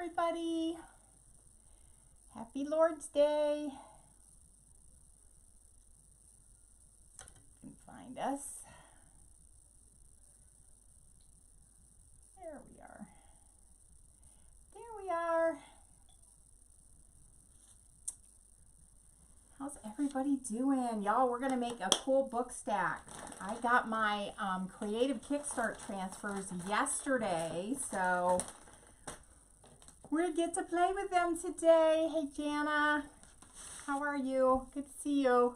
everybody. Happy Lord's Day. You can find us. There we are. There we are. How's everybody doing? Y'all, we're going to make a cool book stack. I got my Creative Kickstart transfers yesterday, so we get to play with them today. Hey, Jana. How are you? Good to see you.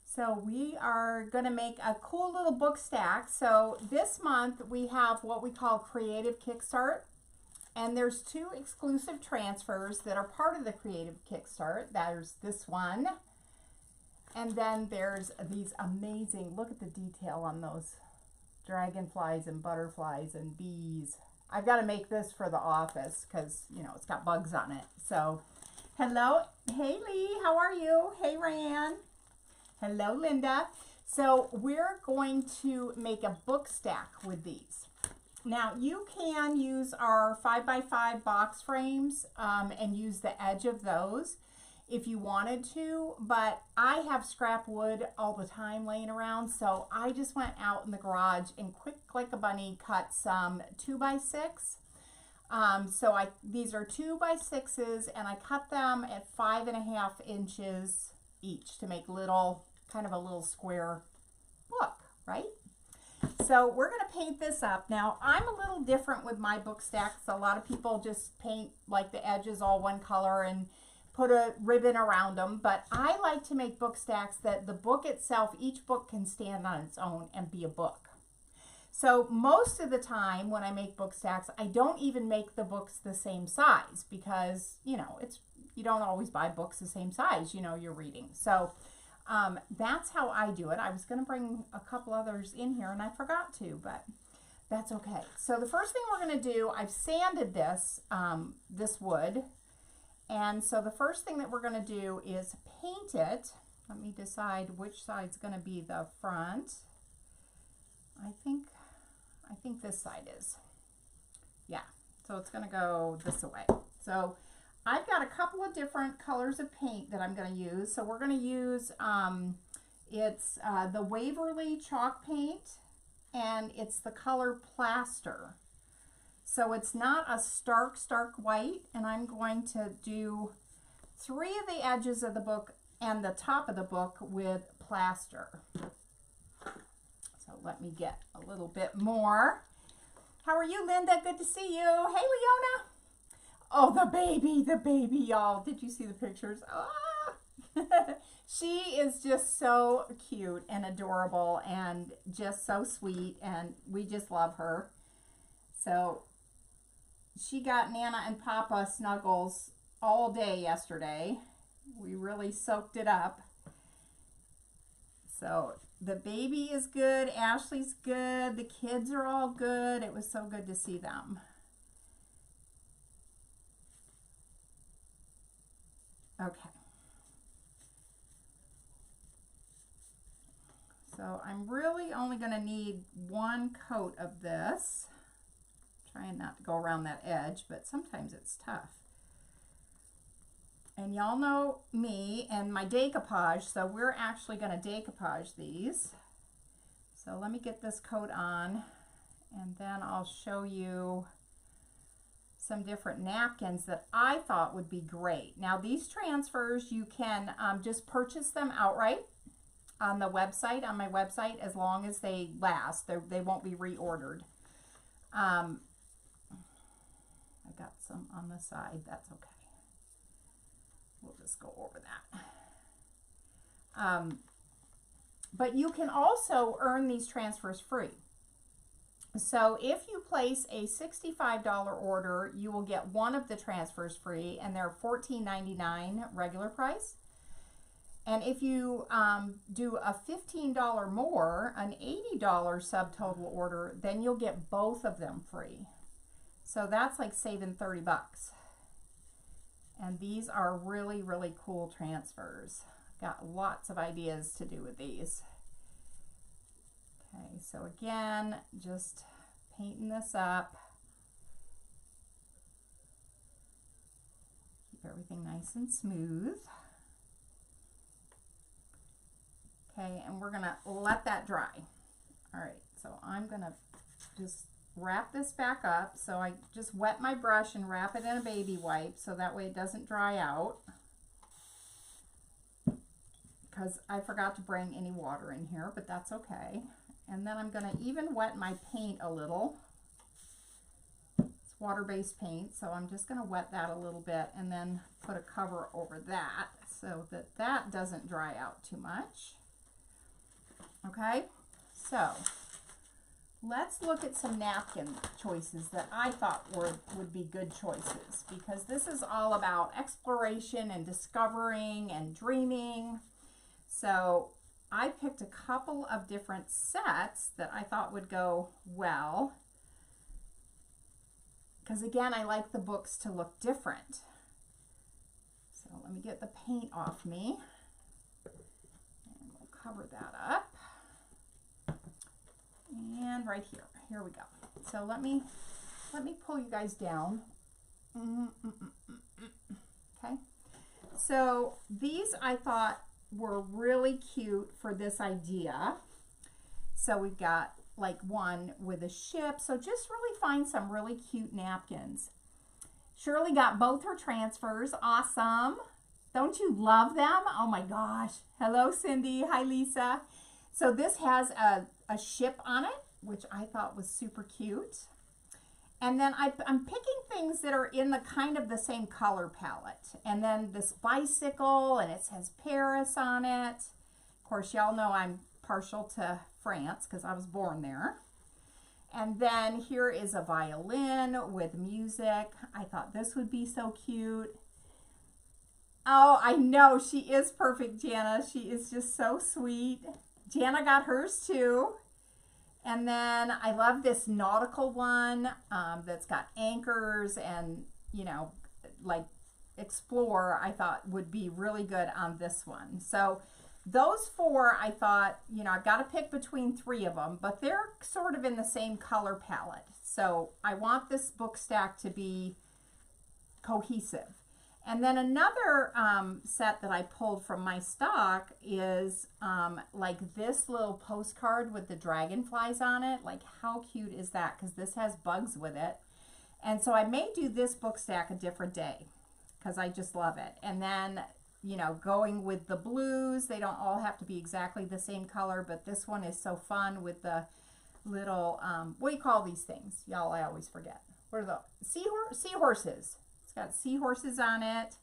So we are going to make a cool little book stack. So this month we have what we call Creative Kickstart. And there's 2 exclusive transfers that are part of the Creative Kickstart. There's this one. And then there's these amazing, look at the detail on those dragonflies and butterflies and bees. I've got to make this for the office because, you know, it's got bugs on it. So, hello. Hey, Lee. How are you? Hey, Ryan. Hello, Linda. So, we're going to make a book stack with these. Now, you can use our 5x5 box frames and use the edge of those if you wanted to, but I have scrap wood all the time laying around, so I just went out in the garage and quick like a bunny cut some 2x6. These are 2x6s, and I cut them at 5.5 inches each to make kind of a little square book, right? So we're going to paint this up. Now, I'm a little different with my book stacks. A lot of people just paint like the edges all one color and put a ribbon around them, but I like to make book stacks that the book itself, each book can stand on its own and be a book. So most of the time when I make book stacks, I don't even make the books the same size because, you know, you don't always buy books the same size, you know, you're reading. So that's how I do it. I was going to bring a couple others in here and I forgot to, but that's okay. So the first thing we're going to do, I've sanded this wood. And so the first thing that we're going to do is paint it. Let me decide which side's going to be the front. I think this side is. Yeah, so it's going to go this way. So I've got a couple of different colors of paint that I'm going to use. So we're going to use, it's the Waverly chalk paint, and it's the color Plaster. So it's not a stark white, and I'm going to do 3 of the edges of the book and the top of the book with Plaster. So let me get a little bit more. How are you, Linda? Good to see you. Hey, Leona. Oh, the baby, y'all. Did you see the pictures? Ah! She is just so cute and adorable and just so sweet, and we just love her. So she got Nana and Papa snuggles all day yesterday. We really soaked it up. So the baby is good. Ashley's good. The kids are all good. It was so good to see them. Okay. So I'm really only going to need 1 coat of this. Trying not to go around that edge, but sometimes it's tough. And y'all know me and my decoupage, so we're actually going to decoupage these. So let me get this coat on, and then I'll show you some different napkins that I thought would be great. Now these transfers, you can just purchase them outright on the website, on my website, as long as they last. They won't be reordered. I got some on the side. That's okay. We'll just go over that. But you can also earn these transfers free. So if you place a $65 order, you will get 1 of the transfers free, and they're $14.99 regular price. And if you do a $15 more, an $80 subtotal order, then you'll get both of them free. So that's like saving 30 bucks. And these are really, really cool transfers. Got lots of ideas to do with these. Okay, so again, just painting this up. everything nice and smooth. Okay, and we're gonna let that dry. All right, so I'm gonna just wrap this back up. So I just wet my brush and wrap it in a baby wipe so that way it doesn't dry out. Because I forgot to bring any water in here, but that's okay. And then I'm gonna even wet my paint a little. It's water-based paint, so I'm just gonna wet that a little bit and then put a cover over that so that that doesn't dry out too much. Okay, so let's look at some napkin choices that I thought would be good choices, because this is all about exploration and discovering and dreaming. So I picked a couple of different sets that I thought would go well, because again, I like the books to look different. So let me get the paint off me and we'll cover that up. And right here we go. So let me pull you guys down. Okay. So these I thought were really cute for this idea. So we've got like one with a ship. So just really find some really cute napkins. Shirley got both her transfers. Awesome. Don't you love them? Oh my gosh. Hello, Cindy. Hi, Lisa. So this has a ship on it, which I thought was super cute. And then I'm picking things that are in the kind of the same color palette. And then this bicycle, and it says Paris on it. Of course, y'all know I'm partial to France because I was born there. And then here is a violin with music. I thought this would be so cute. Oh, I know, she is perfect, Jana. She is just so sweet. Jana got hers too. And then I love this nautical one that's got anchors and, you know, like explore, I thought would be really good on this one. So those four, I thought, you know, I've got to pick between three of them, but they're sort of in the same color palette. So I want this book stack to be cohesive. And then another set that I pulled from my stock is like this little postcard with the dragonflies on it. Like, how cute is that? Because this has bugs with it. And so I may do this book stack a different day because I just love it. And then, you know, going with the blues, they don't all have to be exactly the same color, but this one is so fun with the little, what do you call these things? Y'all, I always forget. What are the seahorses? It's got seahorses on it.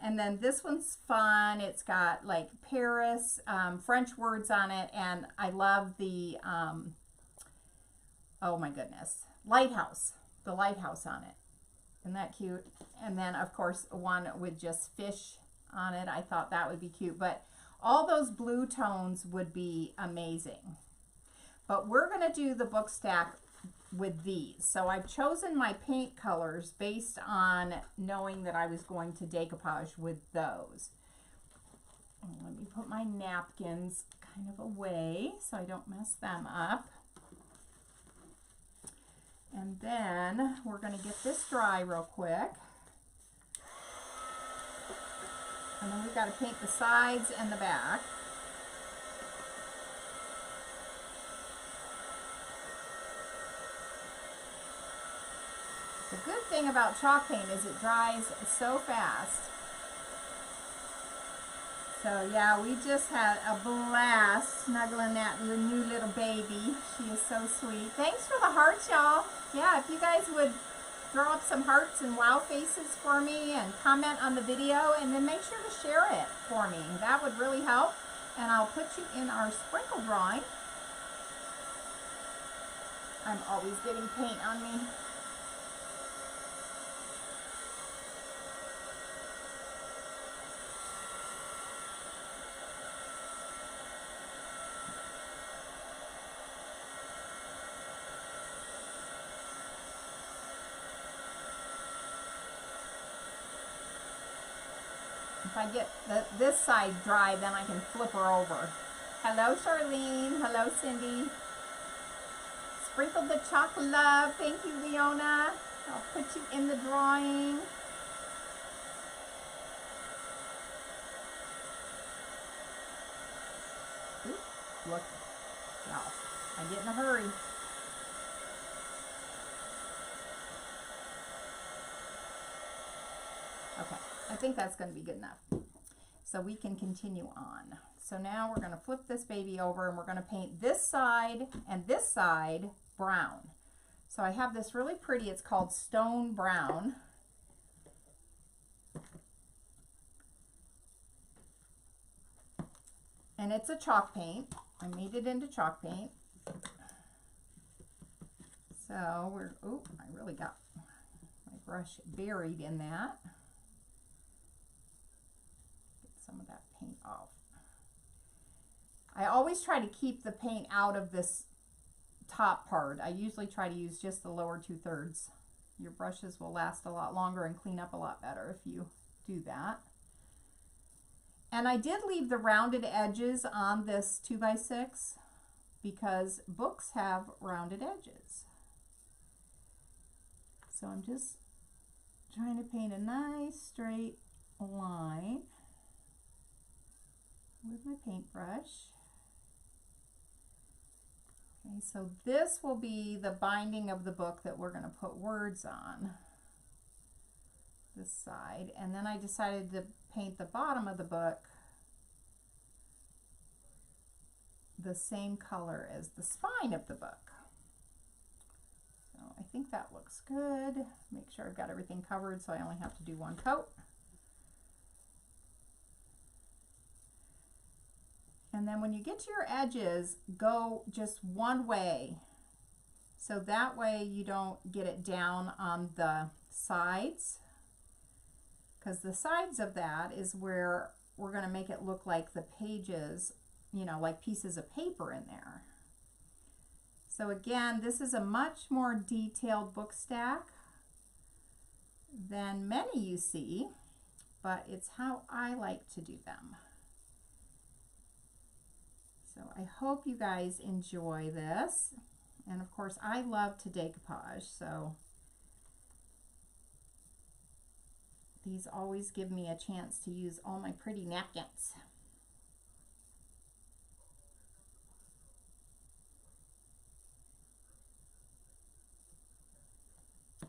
And then this one's fun. It's got like Paris, French words on it. And I love the, oh my goodness, lighthouse, the lighthouse on it. Isn't that cute? And then of course one with just fish on it. I thought that would be cute, but all those blue tones would be amazing. But we're going to do the book stack with these. So I've chosen my paint colors based on knowing that I was going to decoupage with those. And let me put my napkins kind of away so I don't mess them up. And then we're going to get this dry real quick. And then we've got to paint the sides and the back. The good thing about chalk paint is it dries so fast. So yeah, we just had a blast snuggling that new little baby. She is so sweet. Thanks for the hearts, y'all. Yeah, if you guys would throw up some hearts and wow faces for me and comment on the video, and then make sure to share it for me. That would really help. And I'll put you in our sprinkle drawing. I'm always getting paint on me. If I get this side dry, then I can flip her over. Hello, Charlene. Hello, Cindy. Sprinkle the chalk love. Thank you, Leona. I'll put you in the drawing. Look, now I get in a hurry. Okay, I think that's going to be good enough. So we can continue on. So now we're going to flip this baby over and we're going to paint this side and this side brown. So I have this really pretty, it's called Stone Brown. And it's a chalk paint. I made it into chalk paint. So we're, oh, I really got my brush buried in that. Get some of that paint off. I always try to keep the paint out of this top part. I usually try to use just the lower 2/3. Your brushes will last a lot longer and clean up a lot better if you do that. And I did leave the rounded edges on this 2x6 because books have rounded edges. So I'm just trying to paint a nice straight line with my paintbrush. Okay, so this will be the binding of the book that we're going to put words on this side. And then I decided to paint the bottom of the book the same color as the spine of the book. So I think that looks good. Make sure I've got everything covered so I only have to do one coat. And then when you get to your edges, go just one way. So that way you don't get it down on the sides, because the sides of that is where we're going to make it look like the pages, you know, like pieces of paper in there. So again, this is a much more detailed book stack than many you see, but it's how I like to do them. So I hope you guys enjoy this. And of course, I love to decoupage, so these always give me a chance to use all my pretty napkins.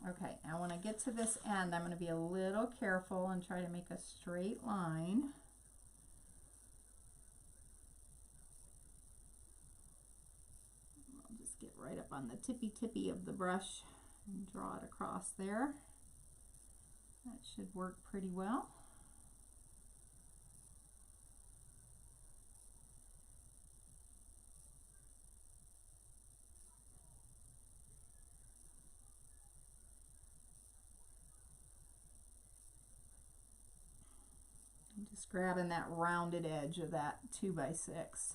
Okay, now when I get to this end, I'm going to be a little careful and try to make a straight line. I'll just get right up on the tippy of the brush and draw it across there. That should work pretty well. I'm just grabbing that rounded edge of that 2x6.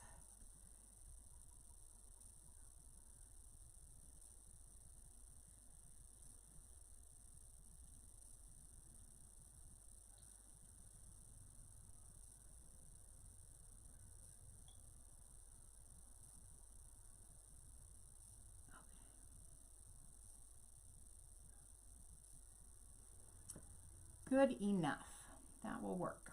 Good enough. That will work.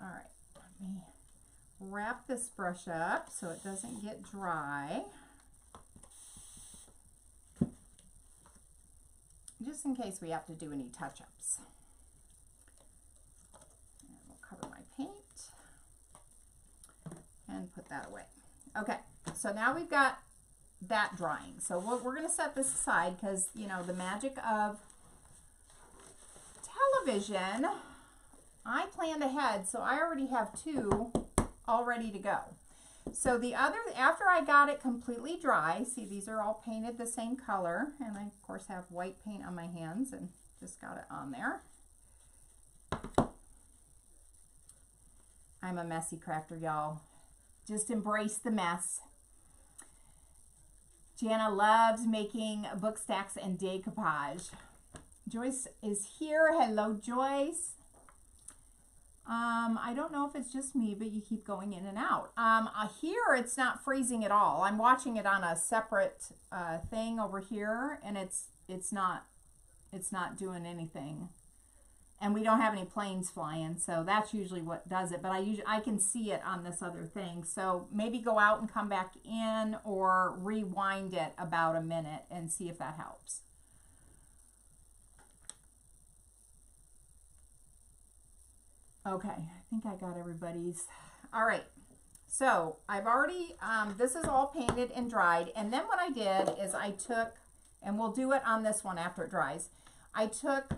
All right, let me wrap this brush up so it doesn't get dry. Just in case we have to do any touch-ups. And we'll cover my paint and put that away. Okay, so now we've got that drying. So we're going to set this aside because, you know, the magic of television, I planned ahead, so I already have two all ready to go. So the other, after I got it completely dry, see these are all painted the same color, and I of course have white paint on my hands and just got it on there. I'm a messy crafter, y'all. Just embrace the mess. Jana loves making book stacks and decoupage. Joyce is here. Hello, Joyce. I don't know if it's just me, but you keep going in and out. Here, it's not freezing at all. I'm watching it on a separate thing over here, and it's not it's not doing anything. And we don't have any planes flying, so that's usually what does it. But I can see it on this other thing. So maybe go out and come back in or rewind it about a minute and see if that helps. Okay, I think I got everybody's. All right, so I've already, this is all painted and dried. And then what I did is I took, and we'll do it on this one after it dries. I took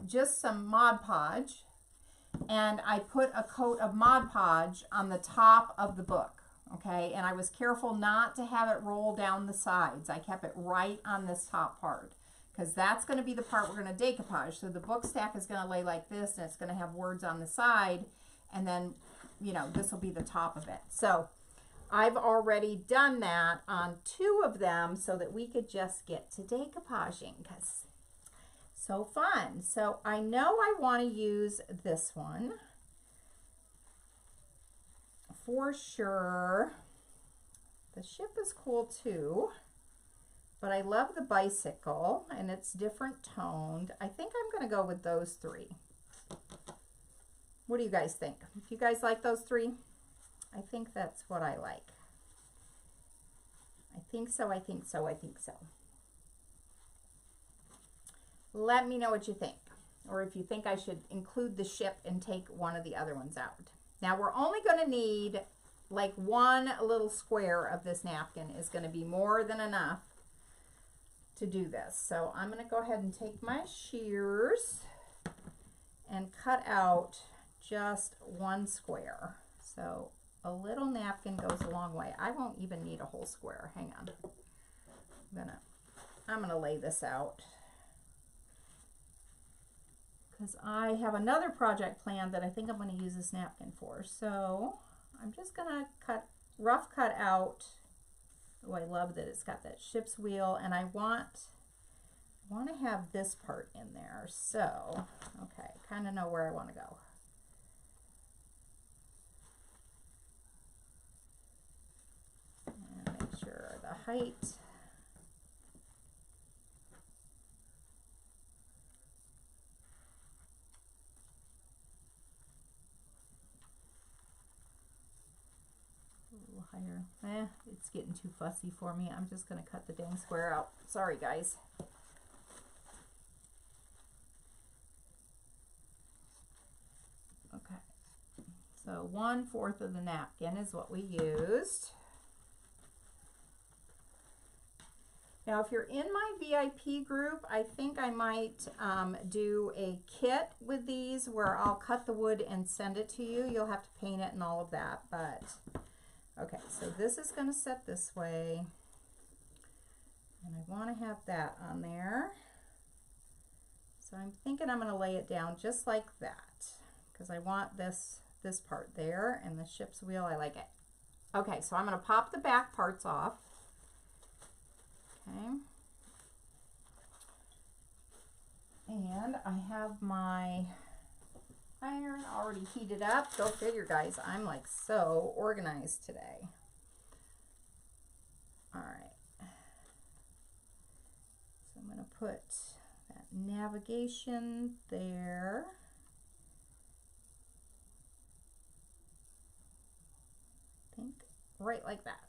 just some Mod Podge and I put a coat of Mod Podge on the top of the book, okay? And I was careful not to have it roll down the sides. I kept it right on this top part because that's going to be the part we're going to decoupage. So the book stack is going to lay like this, and it's going to have words on the side, and then, you know, this will be the top of it. So I've already done that on 2 of them so that we could just get to decoupaging, because so fun. So I know I want to use this one for sure. The ship is cool too, but I love the bicycle and it's different toned. I think I'm going to go with those 3. What do you guys think? If you guys like those 3, I think that's what I like. I think so, I think so, I think so. Let me know what you think, or if you think I should include the ship and take one of the other ones out. Now we're only going to need like 1 little square of this napkin is going to be more than enough to do this. So I'm going to go ahead and take my shears and cut out just 1 square. So a little napkin goes a long way. I won't even need a whole square. Hang on. I'm gonna lay this out, because I have another project planned that I think I'm going to use this napkin for. So I'm just going to rough cut out. Oh, I love that it's got that ship's wheel, and I want to have this part in there. So, okay, kind of know where I want to go. And make sure the height. Higher. It's getting too fussy for me. I'm just going to cut the dang square out. Sorry, guys. Okay. So 1/4 of the napkin is what we used. Now, if you're in my VIP group, I think I might do a kit with these where I'll cut the wood and send it to you. You'll have to paint it and all of that, but okay, so this is going to set this way, and I want to have that on there. So I'm thinking I'm going to lay it down just like that, because I want this part there, and the ship's wheel, I like it. Okay, so I'm going to pop the back parts off. Okay. And I have my iron already heated up. Go figure, guys. I'm like so organized today. All right. So I'm going to put that navigation there. I think right like that.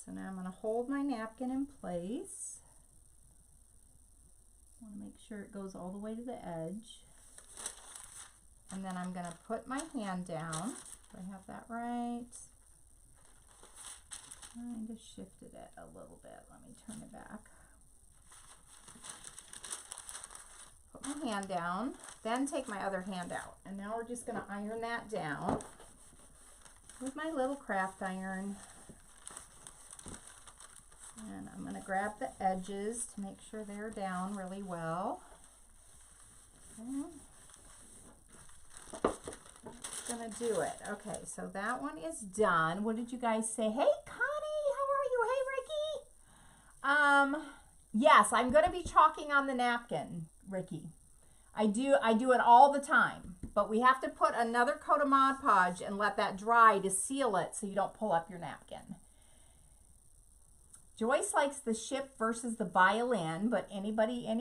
So now I'm going to hold my napkin in place. I want to make sure it goes all the way to the edge. And then I'm going to put my hand down. Do I have that right? Kind of shifted it a little bit. Let me turn it back. Put my hand down, then take my other hand out. And now we're just going to iron that down with my little craft iron. And I'm going to grab the edges to make sure they're down really well. Okay. Going to do it. Okay, so that one is done. What did you guys say? Hey, Connie, how are you? Hey, Ricky. Yes, I'm going to be chalking on the napkin, Ricky. I do it all the time, but we have to put another coat of Mod Podge and let that dry to seal it so you don't pull up your napkin. Joyce likes the ship versus the violin, but any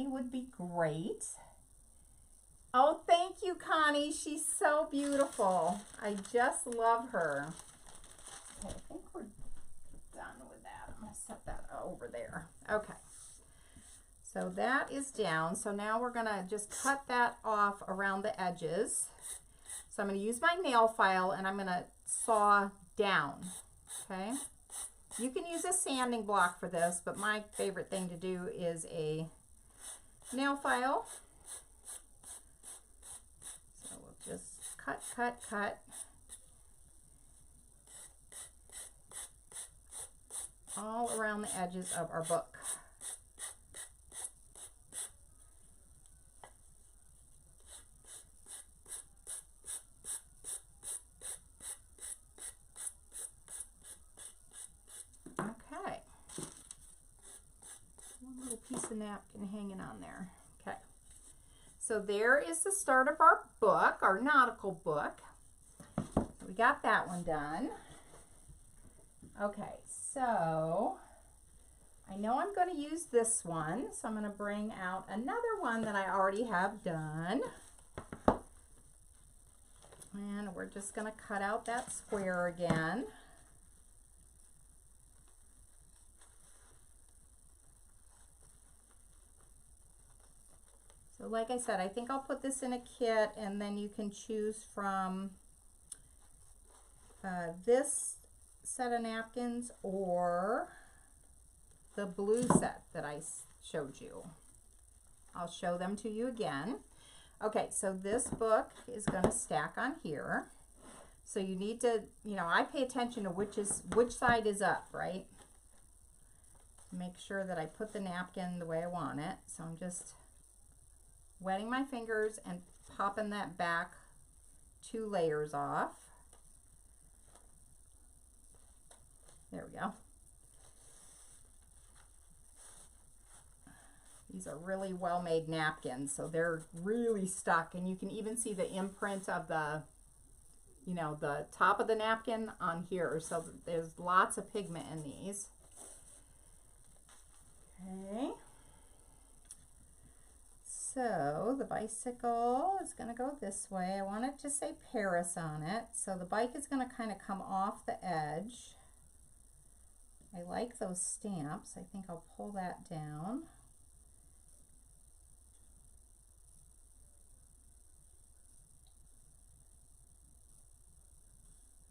would be great. Oh, thank you, Connie. She's so beautiful. I just love her. Okay, I think we're done with that. I'm going to set that over there. Okay. So that is down. So now we're going to just cut that off around the edges. So I'm going to use my nail file and I'm going to saw down. Okay. You can use a sanding block for this, but my favorite thing to do is a nail file. So we'll just cut, cut, cut. All around the edges of our book. Okay. One little piece of napkin hanging on there. Okay. So there is the start of our book, our nautical book. We got that one done. Okay, so I know I'm going to use this one, so I'm going to bring out another one that I already have done. And we're just going to cut out that square again. So like I said, I think I'll put this in a kit and then you can choose from this set of napkins or the blue set that I showed you. I'll show them to you again. Okay, so this book is going to stack on here. So you need to, you know, I pay attention to which side is up, right? Make sure that I put the napkin the way I want it. So I'm just wetting my fingers and popping that back 2 layers off. There we go. These are really well-made napkins, so they're really stuck, and you can even see the imprint of the, you know, the top of the napkin on here. So there's lots of pigment in these. Okay. So the bicycle is going to go this way. I want it to say Paris on it. So the bike is going to kind of come off the edge. I like those stamps. I think I'll pull that down.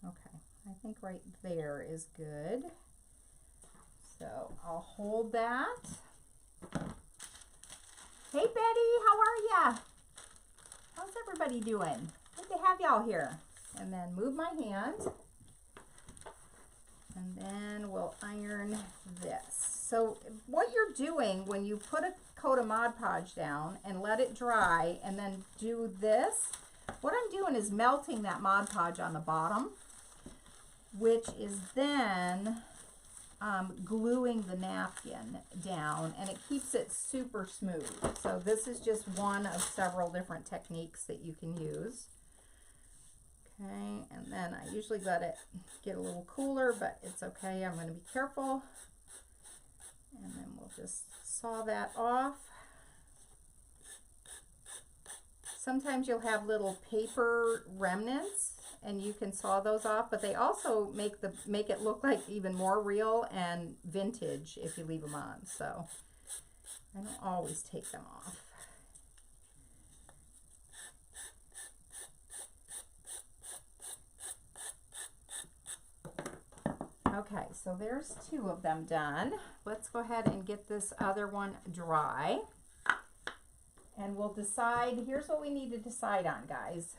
Okay, I think right there is good. So I'll hold that. Hey Betty, how are ya? How's everybody doing? Good to have y'all here. And then move my hand. And then we'll iron this. So what you're doing when you put a coat of Mod Podge down and let it dry and then do this, what I'm doing is melting that Mod Podge on the bottom, which is then gluing the napkin down, and it keeps it super smooth. So this is just one of several different techniques that you can use. Okay, and then I usually let it get a little cooler, but it's okay. I'm going to be careful. And then we'll just saw that off. Sometimes you'll have little paper remnants and you can saw those off, but they also make it look like even more real and vintage if you leave them on. So I don't always take them off. Okay, so there's 2 of them done. Let's go ahead and get this other one dry. And we'll decide, here's what we need to decide on, guys.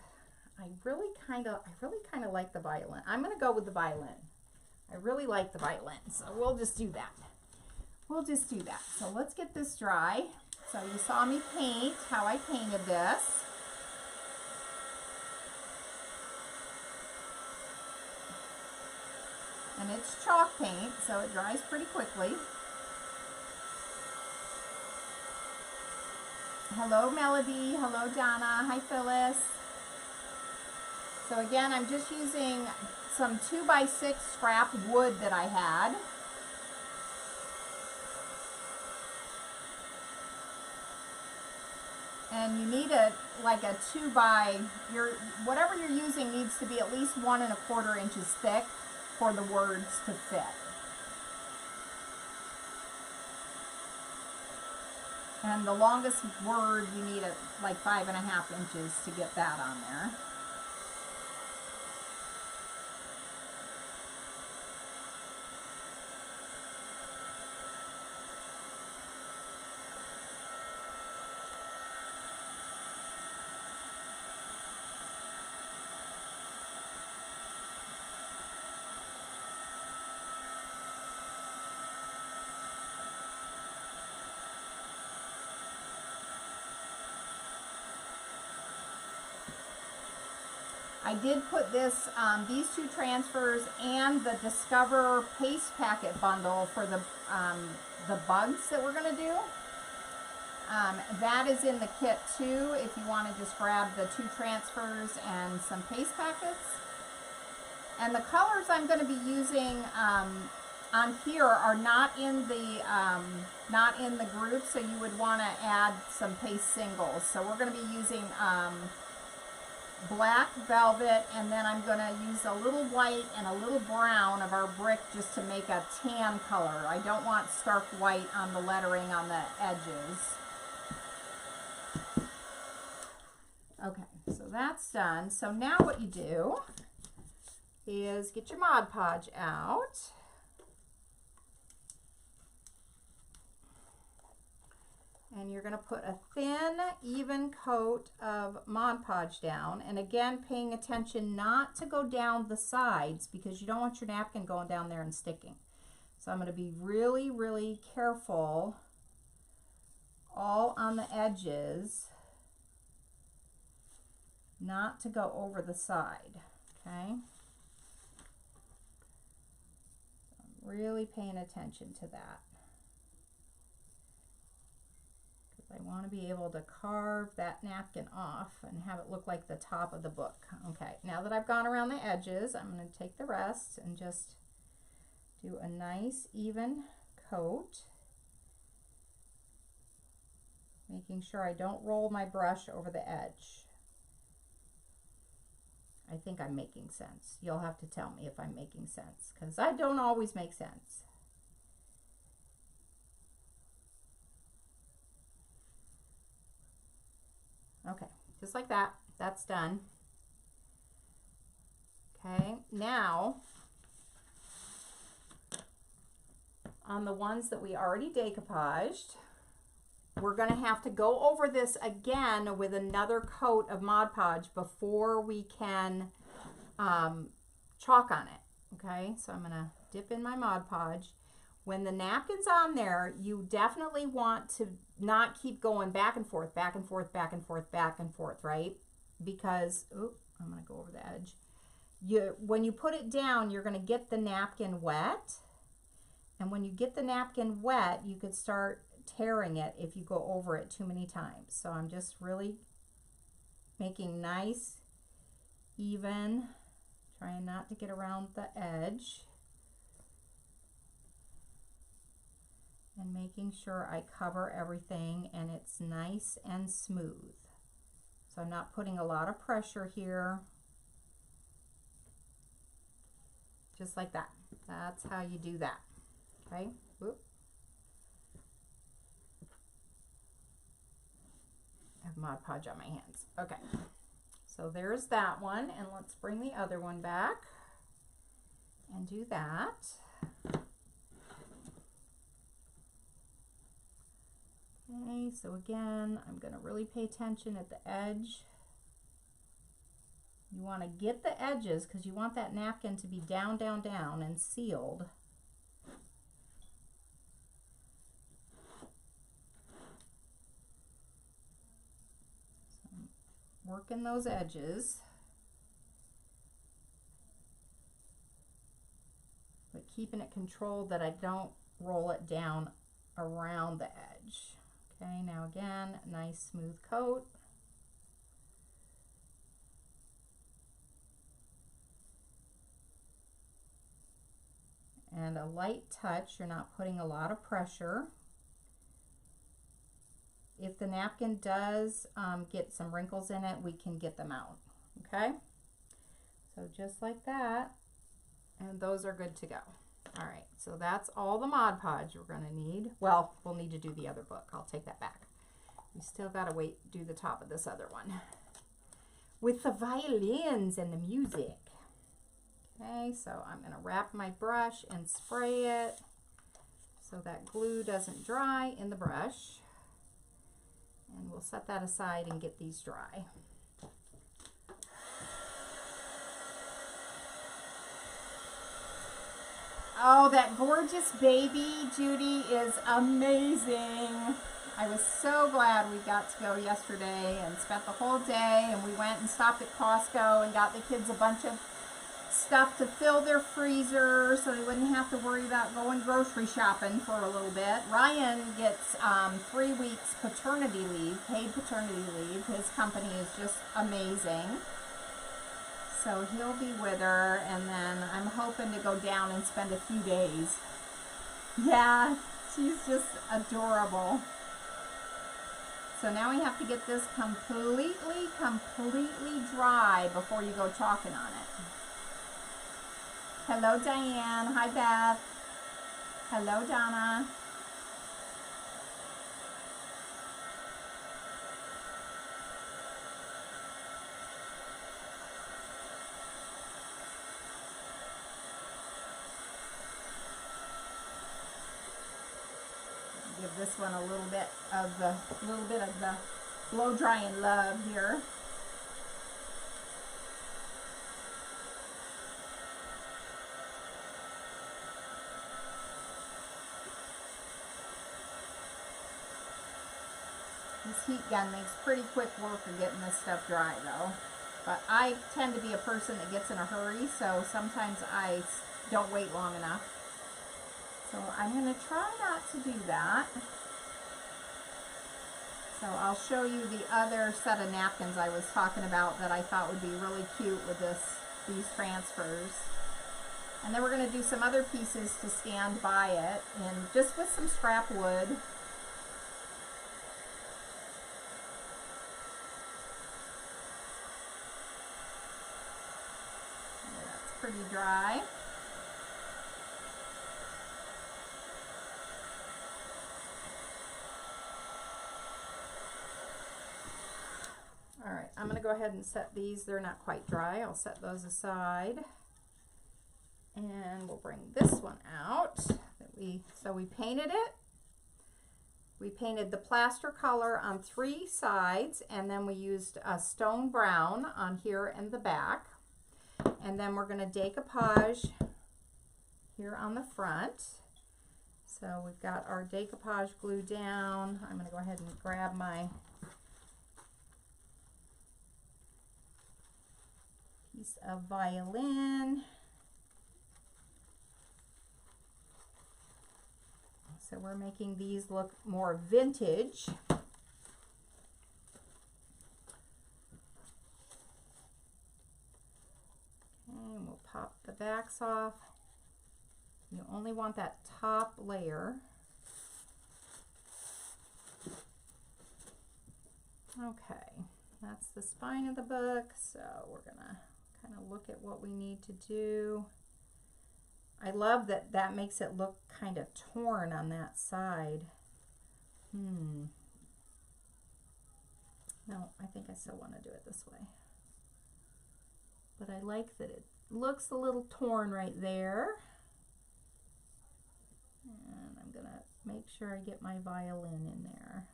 I really kind of like the violin. I'm going to go with the violin. I really like the violin, so we'll just do that. We'll just do that. So let's get this dry. So you saw me paint, how I painted this. And it's chalk paint, so it dries pretty quickly. Hello, Melody. Hello, Donna. Hi, Phyllis. So again, I'm just using some 2x6 scrap wood that I had. And you need like a 2 by, whatever you're using needs to be at least 1 1/4 inches thick for the words to fit. And the longest word, you need like 5.5 inches to get that on there. I did put this, these 2 transfers and the Discover paste packet bundle for the bugs that we're going to do. That is in the kit too, if you want to just grab the 2 transfers and some paste packets. And the colors I'm going to be using on here are not in the group, so you would want to add some paste singles. So we're going to be using black velvet, and then I'm going to use a little white and a little brown of our brick just to make a tan color. I don't want stark white on the lettering on the edges. Okay, so that's done. So now what you do is get your Mod Podge out. And you're going to put a thin, even coat of Mod Podge down. And again, paying attention not to go down the sides because you don't want your napkin going down there and sticking. So I'm going to be really, really careful all on the edges not to go over the side, okay? I'm really paying attention to that. I want to be able to carve that napkin off and have it look like the top of the book. Okay, now that I've gone around the edges, I'm going to take the rest and just do a nice even coat, making sure I don't roll my brush over the edge. I think I'm making sense. You'll have to tell me if I'm making sense, because I don't always make sense. Okay, just like that. That's done. Okay, now on the ones that we already decoupaged, we're going to have to go over this again with another coat of Mod Podge before we can chalk on it. Okay, so I'm going to dip in my Mod Podge. When the napkin's on there, you definitely want to not keep going back and forth, back and forth, back and forth, back and forth, right? Because, oh, I'm going to go over the edge. When you put it down, you're going to get the napkin wet. And when you get the napkin wet, you could start tearing it if you go over it too many times. So I'm just really making nice, even, trying not to get around the edge. And making sure I cover everything and it's nice and smooth. So I'm not putting a lot of pressure here. Just like that. That's how you do that. Okay. Whoop. I have Mod Podge on my hands. Okay. So there's that one, and let's bring the other one back and do that. Okay, so again, I'm going to really pay attention at the edge. You want to get the edges because you want that napkin to be down, down, down and sealed. So I'm working those edges, but keeping it controlled that I don't roll it down around the edge. Okay, now again, nice smooth coat. And a light touch, you're not putting a lot of pressure. if the napkin does get some wrinkles in it, we can get them out, okay? So just like that, and those are good to go. All right, so that's all the Mod Podge we're gonna need. Well, we'll need to do the other book. I'll take that back. We still gotta do the top of this other one with the violins and the music. Okay, so I'm gonna wrap my brush and spray it so that glue doesn't dry in the brush. And we'll set that aside and get these dry. Oh, that gorgeous baby, Judy, is amazing. I was so glad we got to go yesterday and spent the whole day, and we went and stopped at Costco and got the kids a bunch of stuff to fill their freezer so they wouldn't have to worry about going grocery shopping for a little bit. Ryan gets 3 weeks paternity leave, paid paternity leave. His company is just amazing. So he'll be with her, and then I'm hoping to go down and spend a few days. Yeah, she's just adorable. So now we have to get this completely dry before you go chalking on it. Hello, Diane. Hi, Beth. Hello, Donna. Give this one a little bit of the blow drying love here. This heat gun makes pretty quick work of getting this stuff dry though. But I tend to be a person that gets in a hurry, so sometimes I don't wait long enough. So I'm going to try not to do that. So I'll show you the other set of napkins I was talking about that I thought would be really cute with these transfers. And then we're going to do some other pieces to stand by it, and just with some scrap wood. That's pretty dry. All right, I'm going to go ahead and set these. They're not quite dry. I'll set those aside. And we'll bring this one out. So we painted it. We painted the plaster color on 3 sides, and then we used a stone brown on here and the back. And then we're going to decoupage here on the front. So we've got our decoupage glue down. I'm going to go ahead and grab my piece of violin. So we're making these look more vintage. Okay, and we'll pop the backs off. You only want that top layer. Okay, that's the spine of the book. So we're gonna kind of look at what we need to do. I love that that makes it look kind of torn on that side. No, I think I still want to do it this way. But I like that it looks a little torn right there. And I'm going to make sure I get my violin in there.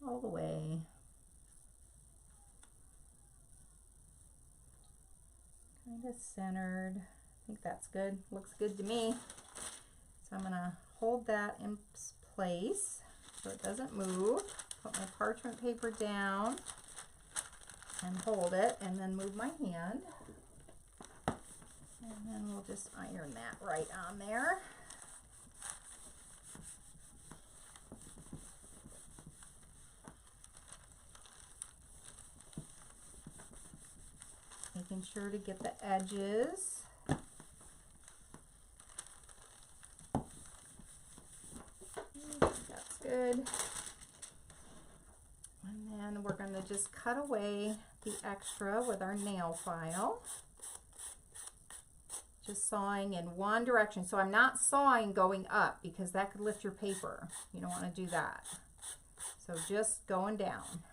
All the way. Kind of centered. I think that's good. Looks good to me. So I'm going to hold that in place so it doesn't move. Put my parchment paper down and hold it, and then move my hand. And then we'll just iron that right on there. Making sure to get the edges. That's good. just cut away the extra with our nail file. Just sawing in one direction. So I'm not sawing going up because that could lift your paper. You don't want to do that. So just going down.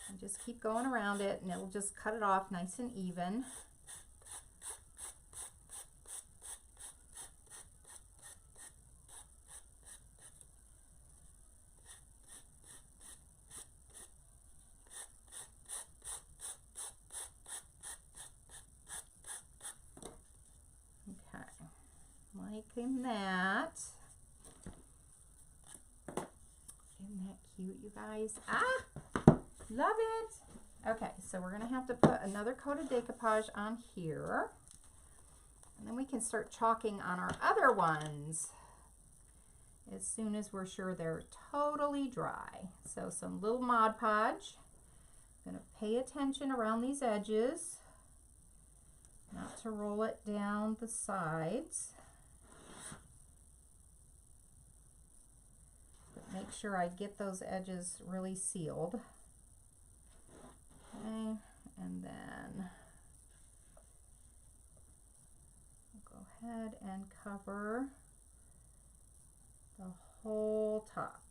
And just keep going around it and it'll just cut it off nice and even. Liking that. Isn't that cute, you guys? Ah, love it. Okay, so we're going to have to put another coat of decoupage on here. And then we can start chalking on our other ones as soon as we're sure they're totally dry. So some little Mod Podge. I'm going to pay attention around these edges, not to roll it down the sides. Make sure I get those edges really sealed. Okay, and then we'll go ahead and cover the whole top.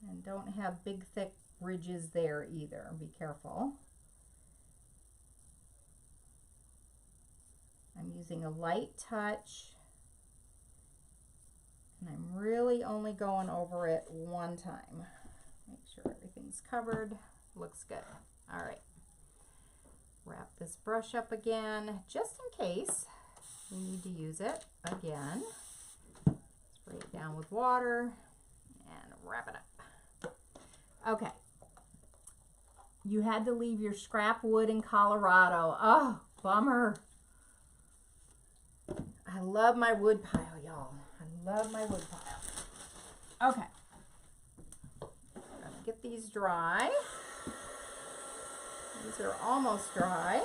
And don't have big thick ridges there either. Be careful. I'm using a light touch. And I'm really only going over it one time. Make sure everything's covered. Looks good. All right. Wrap this brush up again, just in case we need to use it again. Spray it down with water and wrap it up. Okay. You had to leave your scrap wood in Colorado. Oh, bummer. I love my wood pile, y'all. Love my wood pile. Okay. Gonna get these dry. These are almost dry.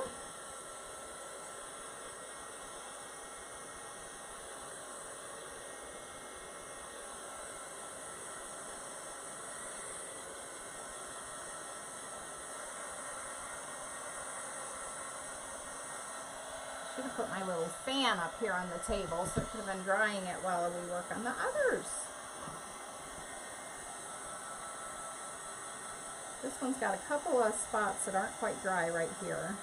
Should have put my little fan up here on the table so it could have been drying it while we work on the others. This one's got a couple of spots that aren't quite dry right here.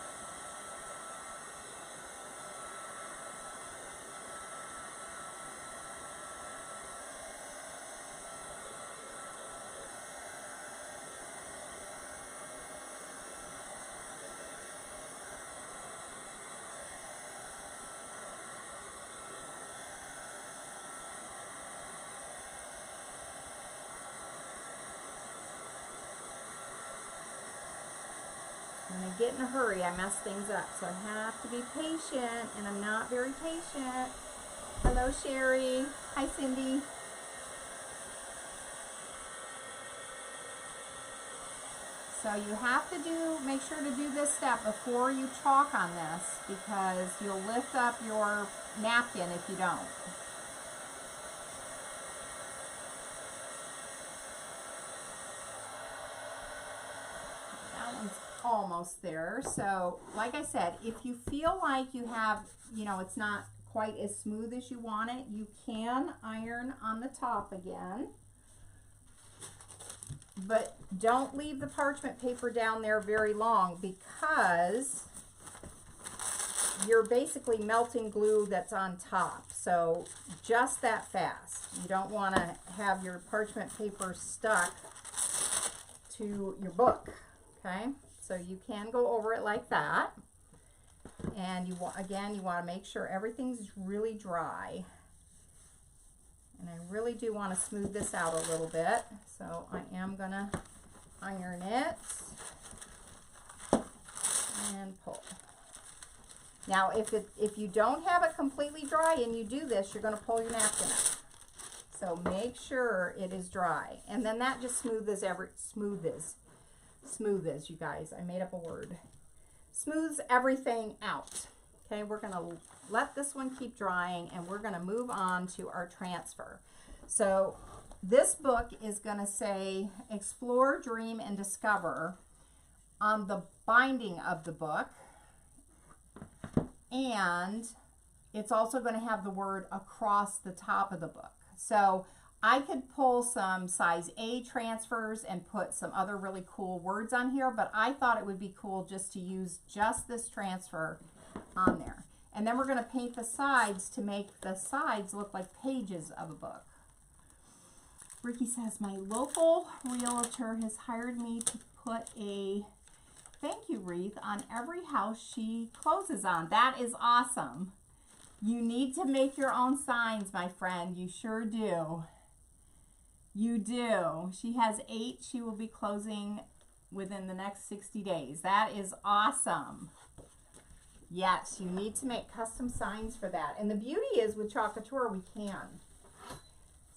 When I get in a hurry, I mess things up, so I have to be patient, and I'm not very patient. Hello, Sherry. Hi, Cindy. So you have to make sure to do this step before you chalk on this, because you'll lift up your napkin if you don't. Almost there. So like I said, if you feel like you have, it's not quite as smooth as you want it, you can iron on the top again, but don't leave the parchment paper down there very long, because you're basically melting glue that's on top. So just that fast. You don't want to have your parchment paper stuck to your book. Okay, so you can go over it like that, and you want to make sure everything's really dry. And I really do want to smooth this out a little bit, so I am gonna iron it and pull. Now, if you don't have it completely dry and you do this, you're going to pull your napkin up. So make sure it is dry, and then that just smooths, you guys. I made up a word. Smooths everything out. Okay, we're going to let this one keep drying, and we're going to move on to our transfer. So this book is going to say Explore, Dream, and Discover. on the binding of the book. And it's also going to have the word across the top of the book. So I could pull some size A transfers and put some other really cool words on here, but I thought it would be cool just to use just this transfer on there. And then we're going to paint the sides to make the sides look like pages of a book. Ricky says, my local realtor has hired me to put a thank you wreath on every house she closes on. That is awesome. You need to make your own signs, my friend. You sure do. You do. She has 8 she will be closing within the next 60 days. That is awesome. Yes, you need to make custom signs for that. And the beauty is with Chalk Couture, we can.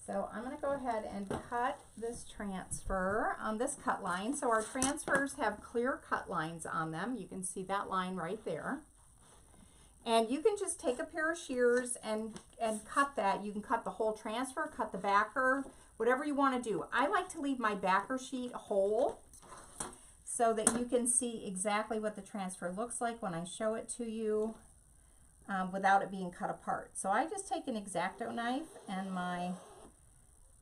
So I'm going to go ahead and cut this transfer on this cut line. So our transfers have clear cut lines on them. You can see that line right there. And you can just take a pair of shears and cut that. You can cut the whole transfer, cut the backer, whatever you want to do. I like to leave my backer sheet whole so that you can see exactly what the transfer looks like when I show it to you without it being cut apart. So I just take an X-Acto knife and my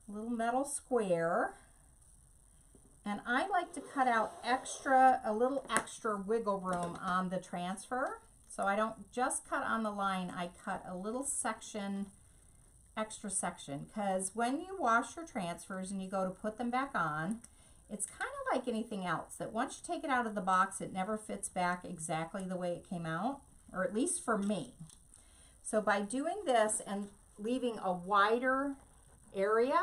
little metal square, and I like to cut out a little extra wiggle room on the transfer. So I don't just cut on the line, I cut a little section, extra section, because when you wash your transfers and you go to put them back on, it's kind of like anything else, that once you take it out of the box, it never fits back exactly the way it came out, or at least for me. So by doing this and leaving a wider area,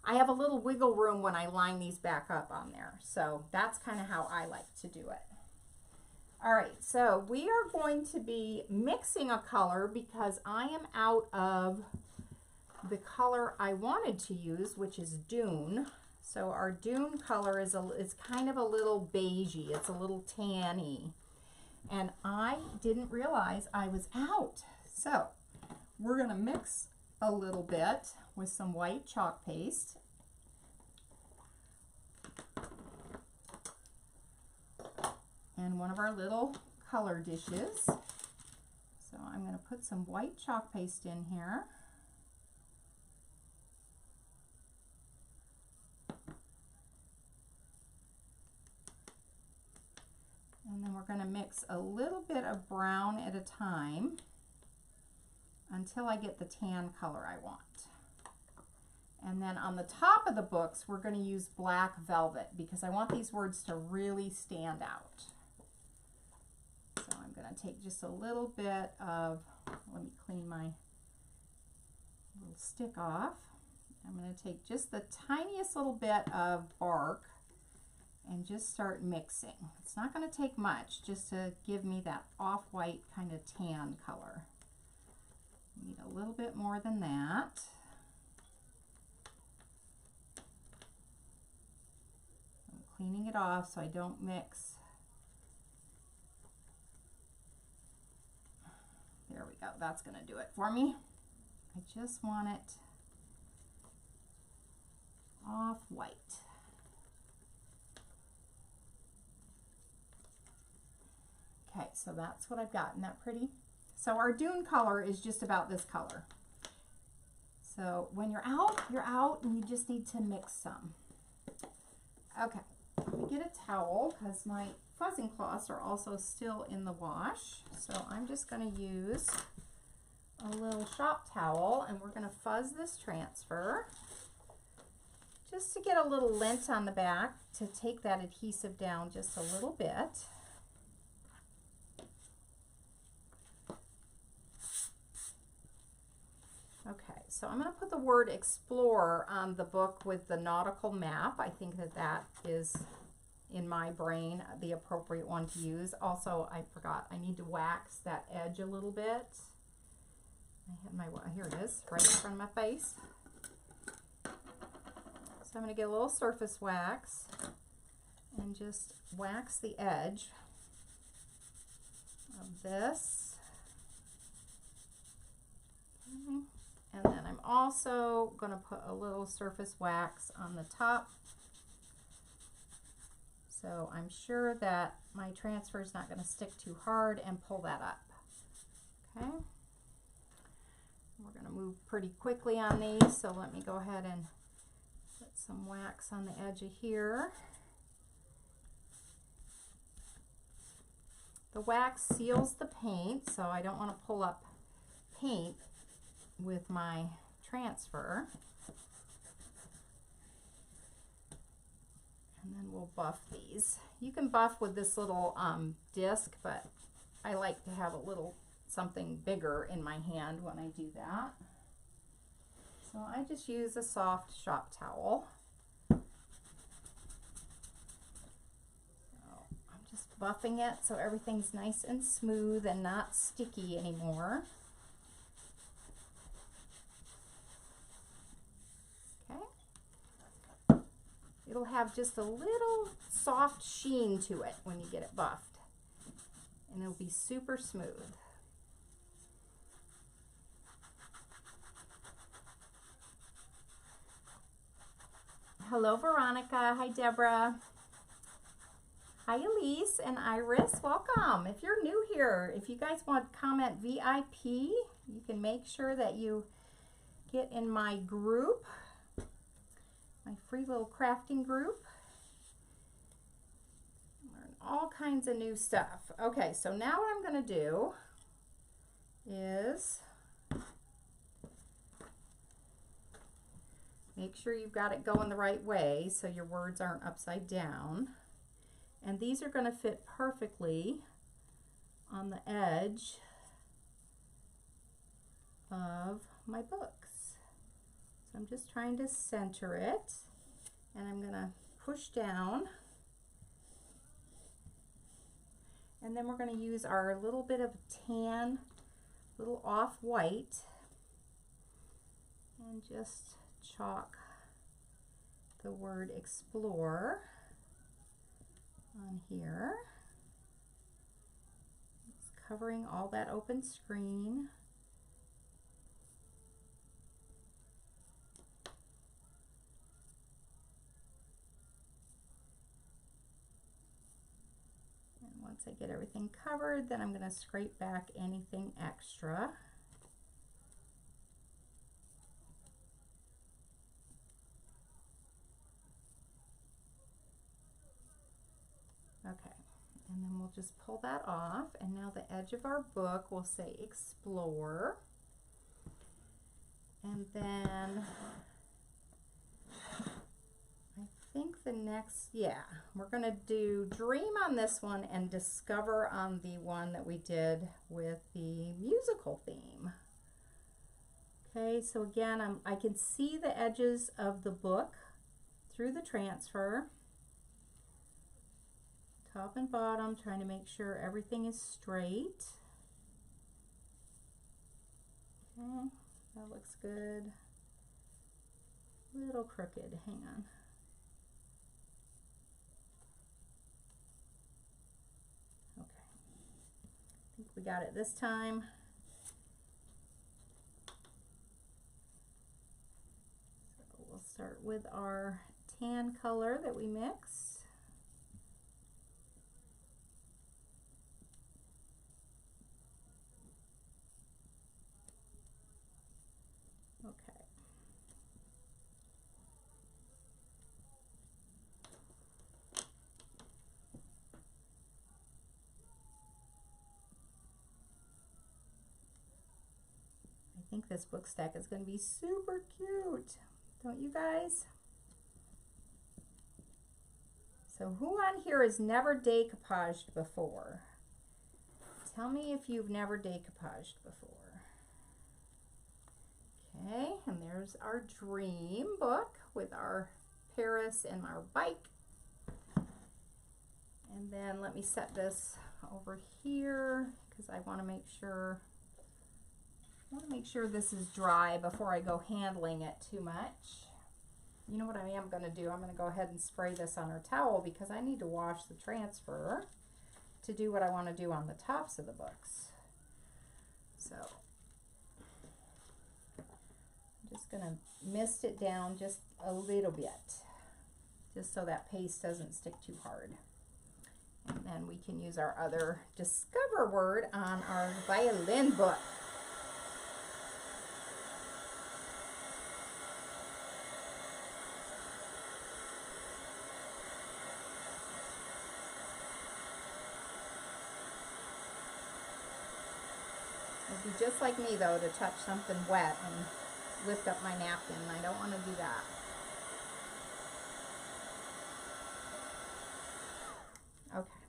I have a little wiggle room when I line these back up on there. So that's kind of how I like to do it. All right, so we are going to be mixing a color because I am out of the color I wanted to use, which is Dune. So our Dune color is kind of a little beigey. It's a little tanny. And I didn't realize I was out. So we're going to mix a little bit with some white chalk paste. And one of our little color dishes. So I'm going to put some white chalk paste in here. And then we're going to mix a little bit of brown at a time until I get the tan color I want. And then on the top of the books, we're going to use black velvet because I want these words to really stand out. So I'm going to take just a little bit of, let me clean my little stick off. I'm going to take just the tiniest little bit of bark and just start mixing. It's not going to take much just to give me that off-white kind of tan color. Need a little bit more than that. I'm cleaning it off so I don't mix. There we go. That's going to do it for me. I just want it off-white. Okay, so that's what I've got. Isn't that pretty? So our Dune color is just about this color. So when you're out and you just need to mix some. Okay, let me get a towel because my fuzzing cloths are also still in the wash. So I'm just going to use a little shop towel and we're going to fuzz this transfer just to get a little lint on the back to take that adhesive down just a little bit. Okay, so I'm going to put the word explore on the book with the nautical map. I think that that is, in my brain, the appropriate one to use. Also, I forgot, I need to wax that edge a little bit. I had my, here it is, right in front of my face. So I'm going to get a little surface wax and just wax the edge of this. Okay. And then I'm also going to put a little surface wax on the top So I'm sure that my transfer is not going to stick too hard and pull that up. Okay. We're going to move pretty quickly on these, so let me go ahead and put some wax on the edge of here. The wax seals the paint, so I don't want to pull up paint with my transfer. And then we'll buff these. You can buff with this little disc, but I like to have a little something bigger in my hand when I do that. So I just use a soft shop towel. So I'm just buffing it so everything's nice and smooth and not sticky anymore. Okay. It'll have just a little soft sheen to it when you get it buffed, and it'll be super smooth. Hello, Veronica. Hi, Deborah. Hi, Elise and Iris. Welcome. If you're new here, if you guys want to comment VIP, you can make sure that you get in my group, my free little crafting group. Learn all kinds of new stuff. Okay, so now what I'm going to do is make sure you've got it going the right way so your words aren't upside down. And these are going to fit perfectly on the edge of my books. So I'm just trying to center it, and I'm going to push down. And then we're going to use our little bit of tan, little off-white, and just chalk the word explore on here. It's covering all that open screen. And once I get everything covered, then I'm going to scrape back anything extra. Okay, and then we'll just pull that off, and now the edge of our book will say explore. And then I think the next, yeah, we're going to do dream on this one and discover on the one that we did with the musical theme. Okay, so again, I can see the edges of the book through the transfer. Top and bottom, trying to make sure everything is straight. Okay, that looks good. A little crooked, hang on. Okay, I think we got it this time. So we'll start with our tan color that we mixed. Okay. I think this book stack is going to be super cute. Don't you guys? So who on here has never decoupaged before? Tell me if you've never decoupaged before. Okay, and there's our dream book with our Paris and our bike. And then let me set this over here because I want to make sure this is dry before I go handling it too much. You know what I am going to do? I'm going to go ahead and spray this on our towel because I need to wash the transfer to do what I want to do on the tops of the books. So I'm just going to mist it down just a little bit, just so that paste doesn't stick too hard. And then we can use our other Discover word on our violin book. It'd be just like me though to touch something wet and lift up my napkin. I don't want to do that. Okay,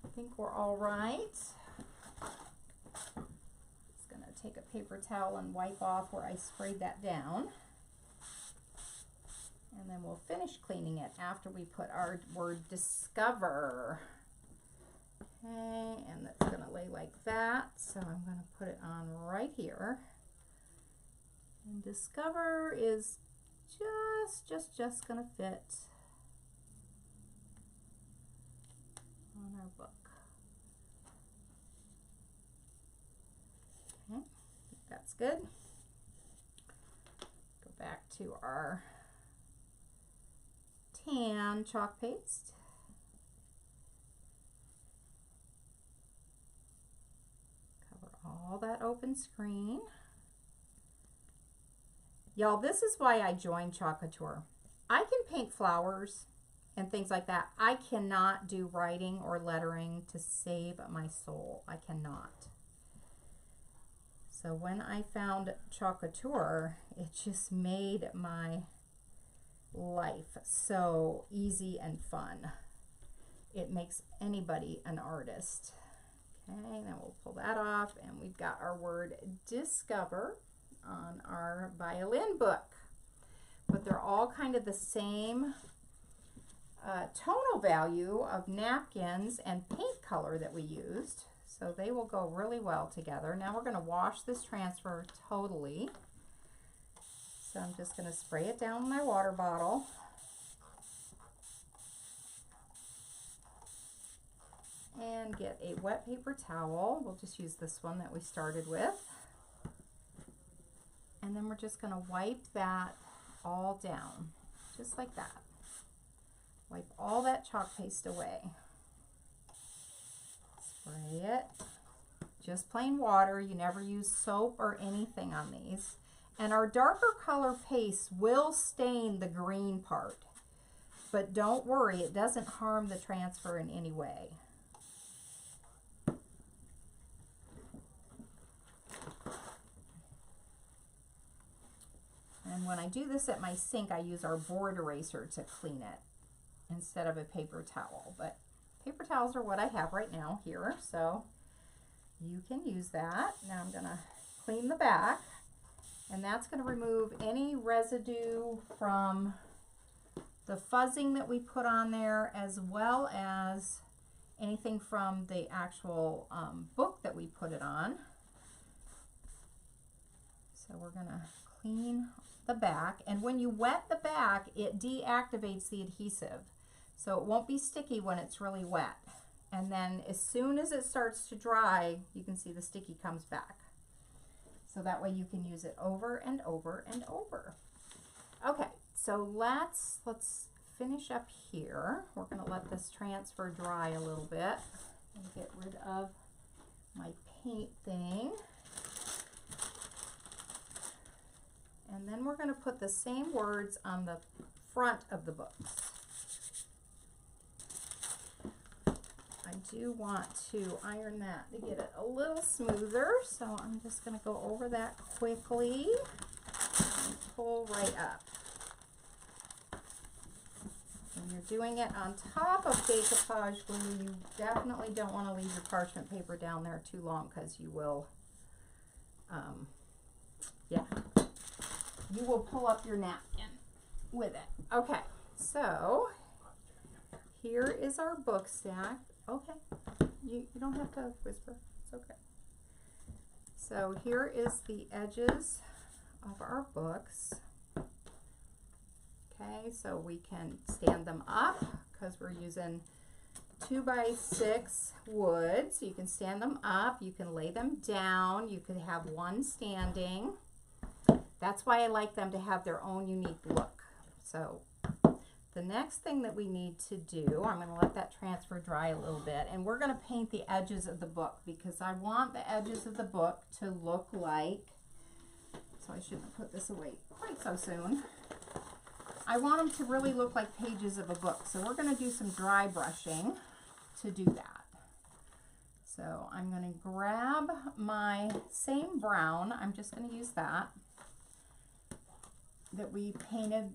I think we're all right. Just gonna take a paper towel and wipe off where I sprayed that down. And then we'll finish cleaning it after we put our word Discover. Okay, and that's gonna lay like that. So I'm gonna put it on right here. And Discover is just gonna fit on our book. Okay, that's good. Go back to our tan chalk paste. Cover all that open screen. Y'all, this is why I joined Chalk Couture. I can paint flowers and things like that. I cannot do writing or lettering to save my soul. I cannot. So when I found Chalk Couture, it just made my life so easy and fun. It makes anybody an artist. Okay, then we'll pull that off, and we've got our word Discover on our violin book. But they're all kind of the same tonal value of napkins and paint color that we used. So they will go really well together. Now we're going to wash this transfer totally. So I'm just going to spray it down in my water bottle. And get a wet paper towel. We'll just use this one that we started with. And then we're just going to wipe that all down, just like that. Wipe all that chalk paste away. Spray it. Just plain water. You never use soap or anything on these. And our darker color paste will stain the green part. But don't worry, it doesn't harm the transfer in any way. And when I do this at my sink, I use our board eraser to clean it instead of a paper towel. But paper towels are what I have right now here, so you can use that. Now I'm going to clean the back, and that's going to remove any residue from the fuzzing that we put on there, as well as anything from the actual book that we put it on. So we're going to clean the back, and when you wet the back, it deactivates the adhesive, so it won't be sticky when it's really wet. And then as soon as it starts to dry, you can see the sticky comes back, so that way you can use it over and over and over. Okay, so let's finish up here. We're going to let this transfer dry a little bit and get rid of my paint thing. And then we're going to put the same words on the front of the books. I do want to iron that to get it a little smoother, so I'm just going to go over that quickly and pull right up. When you're doing it on top of decoupage glue, you definitely don't want to leave your parchment paper down there too long, because you will, you will pull up your napkin with it. Okay, so here is our book stack. Okay, you don't have to whisper, it's okay. So here is the edges of our books. Okay, so we can stand them up because we're using 2x6 wood, so you can stand them up, you can lay them down, you could have one standing. That's why I like them to have their own unique look. So the next thing that we need to do, I'm going to let that transfer dry a little bit, and we're going to paint the edges of the book because I want the edges of the book to look like, so I shouldn't have put this away quite so soon. I want them to really look like pages of a book. So we're going to do some dry brushing to do that. So I'm going to grab my same brown. I'm just going to use that we painted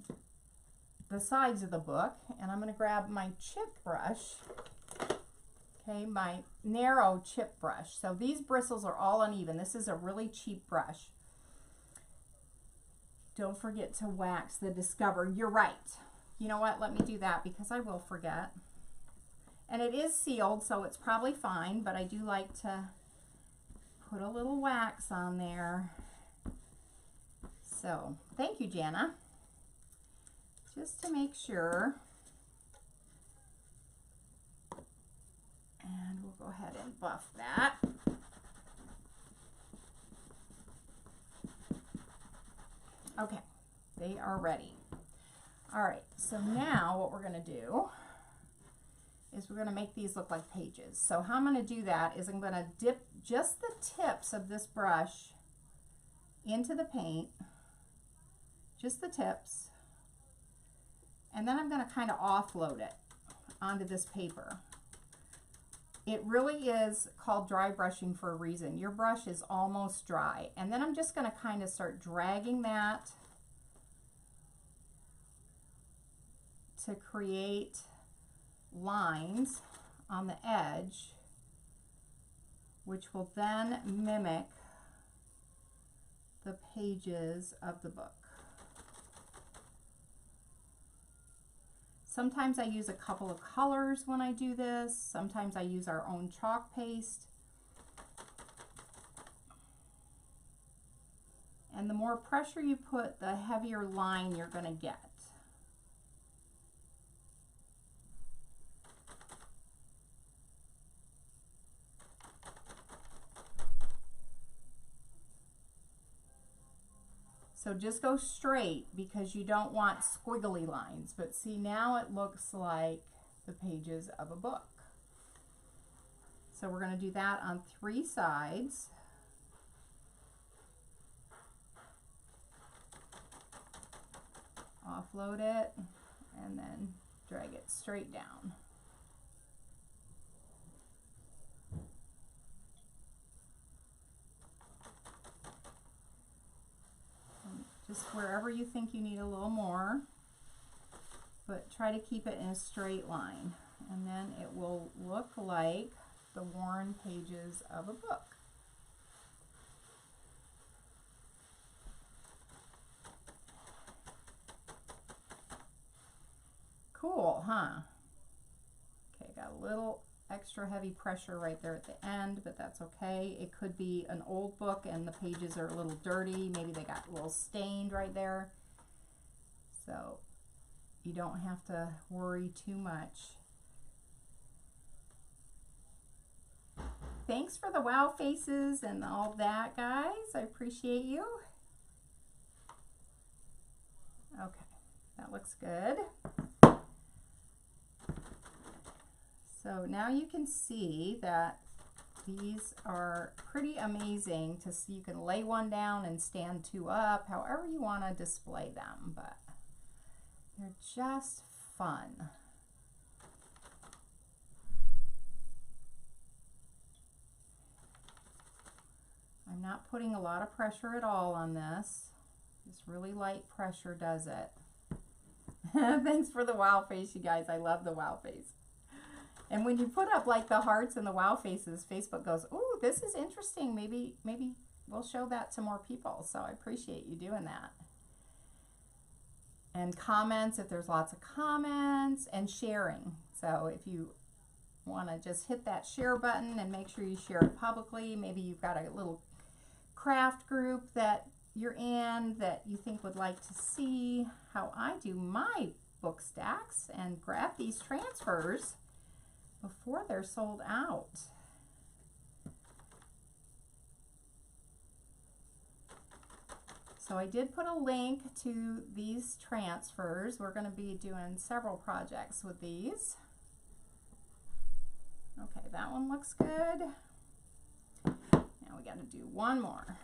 the sides of the book, and I'm going to grab my chip brush, okay, my narrow chip brush. So these bristles are all uneven. This is a really cheap brush. Don't forget to wax the Discover. You're right. You know what? Let me do that because I will forget. And it is sealed, so it's probably fine, but I do like to put a little wax on there. So, thank you, Jana. Just to make sure. And we'll go ahead and buff that. Okay, they are ready. All right, so now what we're going to do is we're going to make these look like pages. So how I'm going to do that is I'm going to dip just the tips of this brush into the paint, just the tips, and then I'm going to kind of offload it onto this paper. It really is called dry brushing for a reason. Your brush is almost dry. And then I'm just going to kind of start dragging that to create lines on the edge, which will then mimic the pages of the book. Sometimes I use a couple of colors when I do this. Sometimes I use our own chalk paste. And the more pressure you put, the heavier line you're going to get. So just go straight because you don't want squiggly lines. But see, now it looks like the pages of a book. So we're going to do that on 3 sides. Offload it and then drag it straight down. Just wherever you think you need a little more, but try to keep it in a straight line, and then it will look like the worn pages of a book. Cool, huh? Okay, got a little extra heavy pressure right there at the end, but that's okay. It could be an old book and the pages are a little dirty. Maybe they got a little stained right there. So you don't have to worry too much. Thanks for the wow faces and all that, guys. I appreciate you. Okay, that looks good. So now you can see that these are pretty amazing to see. You can lay one down and stand 2 up, however you want to display them, but they're just fun. I'm not putting a lot of pressure at all on this. Just really light pressure does it. Thanks for the wow face, you guys. I love the wow face. And when you put up like the hearts and the wow faces, Facebook goes, ooh, this is interesting. Maybe we'll show that to more people. So I appreciate you doing that. And comments, if there's lots of comments, and sharing. So if you want to just hit that share button and make sure you share it publicly. Maybe you've got a little craft group that you're in that you think would like to see how I do my book stacks and grab these transfers before they're sold out. So I did put a link to these transfers. We're going to be doing several projects with these. Okay, that one looks good. Now we got to do one more.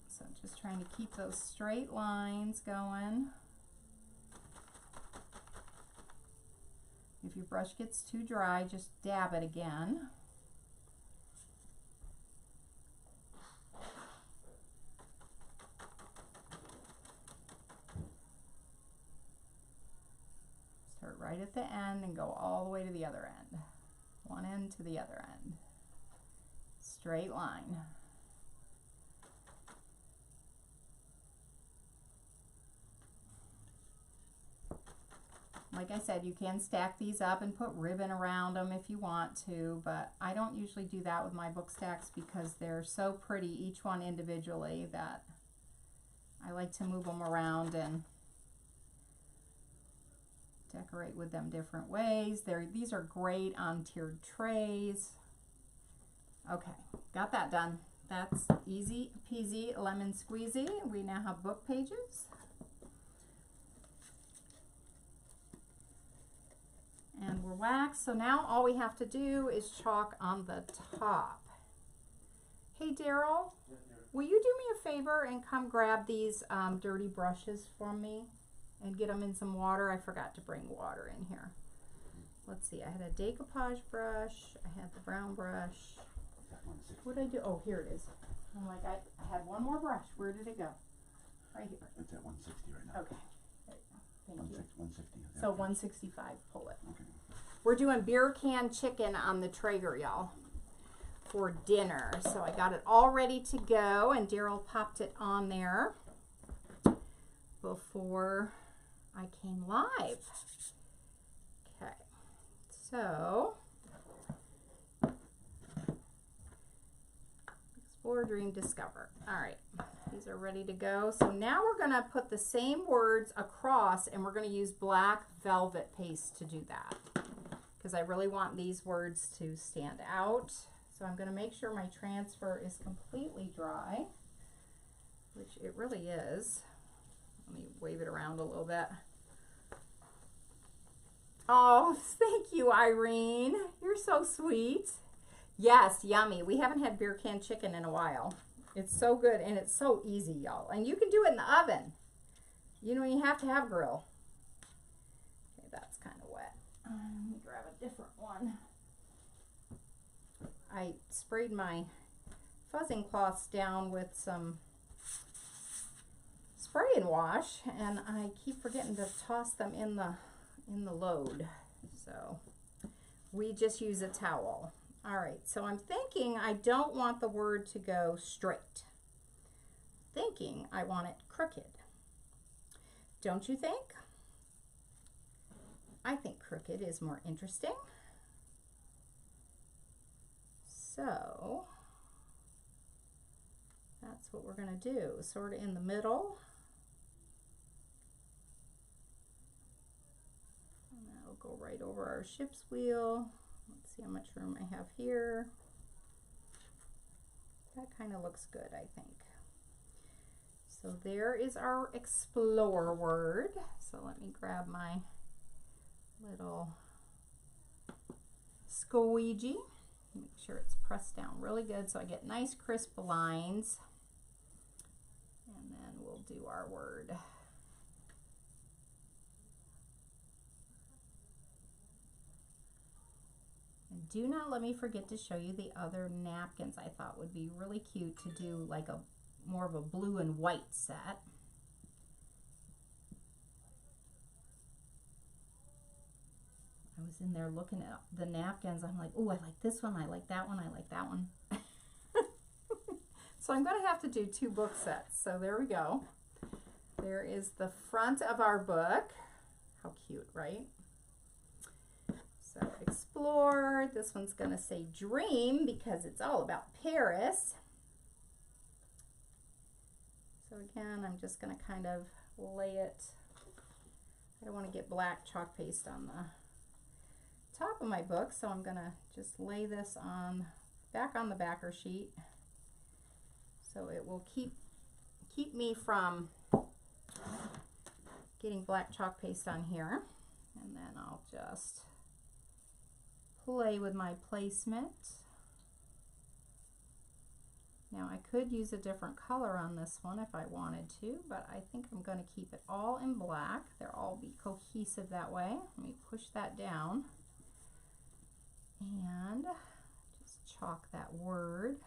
So just trying to keep those straight lines going. If your brush gets too dry, just dab it again. Start right at the end and go all the way to the other end. One end to the other end. Straight line. Like I said, you can stack these up and put ribbon around them if you want to, but I don't usually do that with my book stacks because they're so pretty, each one individually, that I like to move them around and decorate with them different ways. These are great on tiered trays. Okay, got that done. That's easy peasy lemon squeezy. We now have book pages. And we're waxed, so now all we have to do is chalk on the top. Hey Daryl, will you do me a favor and come grab these dirty brushes from me and get them in some water? I forgot to bring water in here. Let's see, I had a decoupage brush, I had the brown brush. What did I do? Oh, here it is. I'm like, I had one more brush. Where did it go? Right here. It's at 160 right now. Okay. There you go. Thank you. 160. So 165, pull it. Okay. We're doing beer can chicken on the Traeger, y'all, for dinner. So I got it all ready to go, and Daryl popped it on there before I came live. Okay, so explore, dream, discover. All right, these are ready to go. So now we're going to put the same words across, and we're going to use black velvet paste to do that, because I really want these words to stand out. So I'm going to make sure my transfer is completely dry, which it really is. Let me wave it around a little bit. Oh, thank you, Irene. You're so sweet. Yes, yummy. We haven't had beer can chicken in a while. It's so good, and it's so easy, y'all. And you can do it in the oven. You know, you have to have a grill. Okay, that's kind of wet. Let me grab a different one. I sprayed my fuzzing cloths down with some spray and wash, and I keep forgetting to toss them in the load. So we just use a towel. All right, so I'm thinking I don't want the word to go straight. Thinking I want it crooked. Don't you think? I think crooked is more interesting. So that's what we're going to do, sort of in the middle. And that'll go right over our ship's wheel. Let's see how much room I have here. That kind of looks good, I think. So there is our explore word. So let me grab my little squeegee. Make sure it's pressed down really good so I get nice crisp lines. And then we'll do our word. And do not let me forget to show you the other napkins I thought would be really cute to do, like a more of a blue and white set. I was in there looking at the napkins. I'm like, oh, I like this one. I like that one. I like that one. So I'm going to have to do 2 book sets. So there we go. There is the front of our book. How cute, right? So explore. This one's going to say dream because it's all about Paris. So again, I'm just going to kind of lay it. I don't want to get black chalk paste on the top of my book, so I'm going to just lay this on back on the backer sheet. So it will keep me from getting black chalk paste on here. And then I'll just play with my placement. Now I could use a different color on this one if I wanted to, but I think I'm going to keep it all in black. They'll all be cohesive that way. Let me push that down and just chalk that word.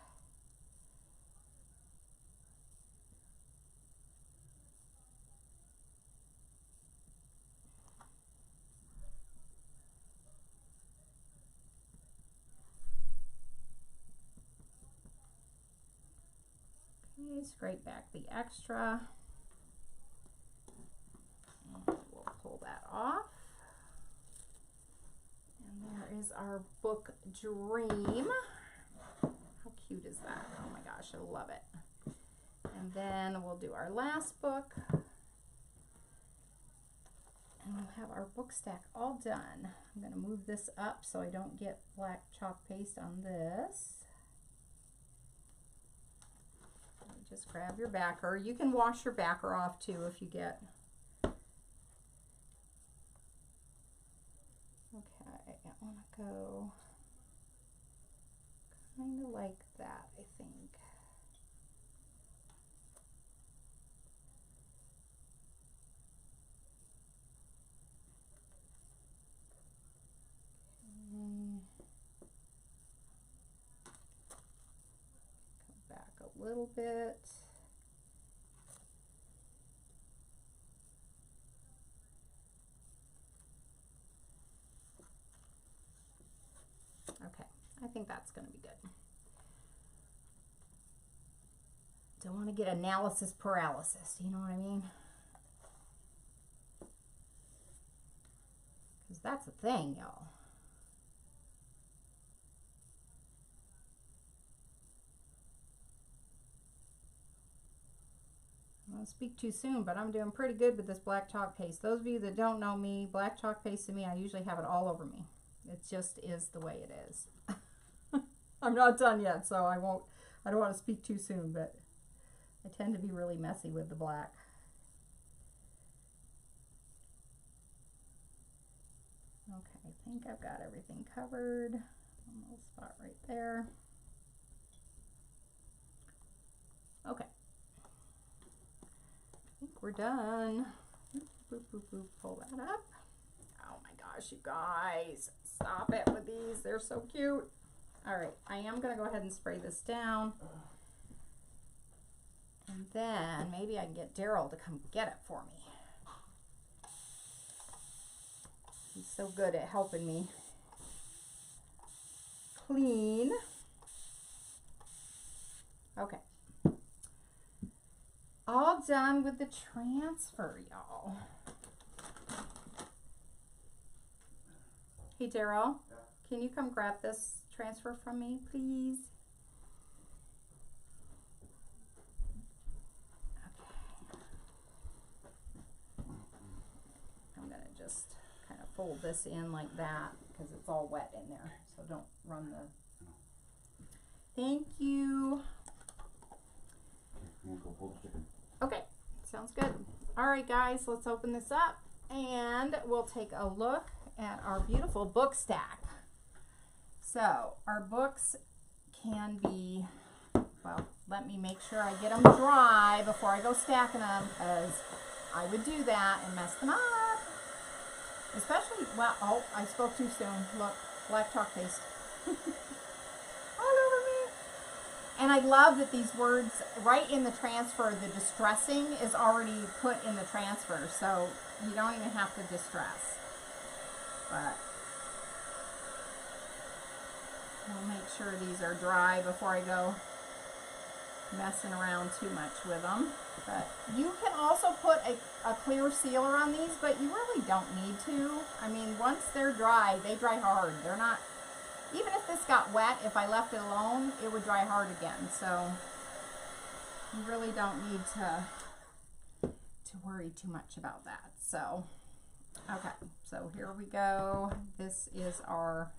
Scrape back the extra, and we'll pull that off. And there is our book Dream. How cute is that? Oh my gosh, I love it. And then we'll do our last book, and we'll have our book stack all done. I'm going to move this up so I don't get black chalk paste on this. Just grab your backer. You can wash your backer off too if you get. Okay, I want to go kind of like that, I think. Come back a little bit. Okay, I think that's going to be good. Don't want to get analysis paralysis, you know what I mean? Because that's a thing, y'all. I don't speak too soon, but I'm doing pretty good with this black chalk paste. Those of you that don't know me, black chalk paste to me, I usually have it all over me. It just is the way it is. I'm not done yet, so I don't want to speak too soon, but I tend to be really messy with the black. Okay, I think I've got everything covered. One little spot right there. Okay. I think we're done. Boop, boop, boop. Pull that up. Oh my gosh, you guys. Stop it with these. They're so cute. All right, I am going to go ahead and spray this down. And then maybe I can get Daryl to come get it for me. He's so good at helping me clean. Okay. All done with the transfer, y'all. Hey, Daryl, can you come grab this transfer from me, please? Fold this in like that because it's all wet in there, so don't run the. Thank you. Okay, sounds good. All right, guys, let's open this up and we'll take a look at our beautiful book stack. So our books can be, well, let me make sure I get them dry before I go stacking them, because I would do that and mess them up. Especially, well, oh, I spoke too soon. Look, black chalk paste. All over me. And I love that these words, right in the transfer, the distressing is already put in the transfer, so you don't even have to distress. But I'll make sure these are dry before I go messing around too much with them. But you can also put a clear sealer on these, but you really don't need to. I mean, once they're dry, they dry hard. They're not, even if this got wet, if I left it alone, it would dry hard again. So you really don't need to worry too much about that. So, okay, so here we go. This is our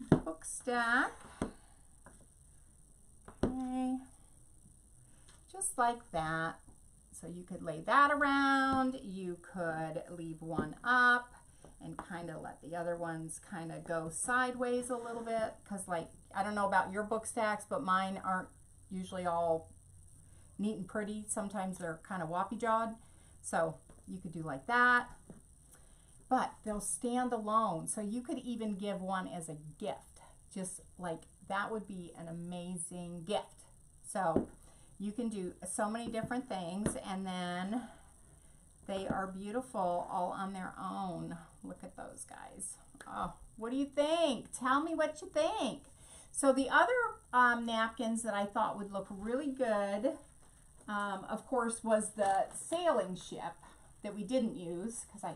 book stack. just like that. So you could lay that around. You could leave one up and kind of let the other ones kind of go sideways a little bit, because like, I don't know about your book stacks, but mine aren't usually all neat and pretty. Sometimes they're kind of woppy jawed. So you could do like that, but they'll stand alone. So you could even give one as a gift, just like that would be an amazing gift. So you can do so many different things, and then they are beautiful all on their own. Look at those guys. Oh, what do you think? Tell me what you think. So the other napkins that I thought would look really good, of course, was the sailing ship that we didn't use, because I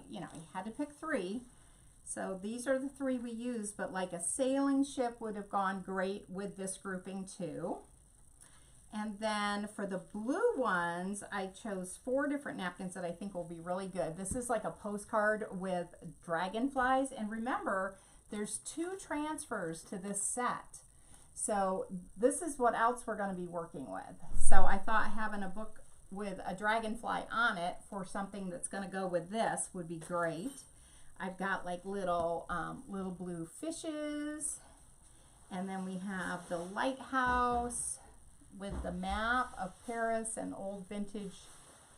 had to pick 3. So these are the 3 we used, but like a sailing ship would have gone great with this grouping too. And then for the blue ones, I chose 4 different napkins that I think will be really good. This is like a postcard with dragonflies. And remember, there's 2 transfers to this set. So this is what else we're going to be working with. So I thought having a book with a dragonfly on it for something that's going to go with this would be great. I've got like little blue fishes. And then we have the lighthouse with the map of Paris and old vintage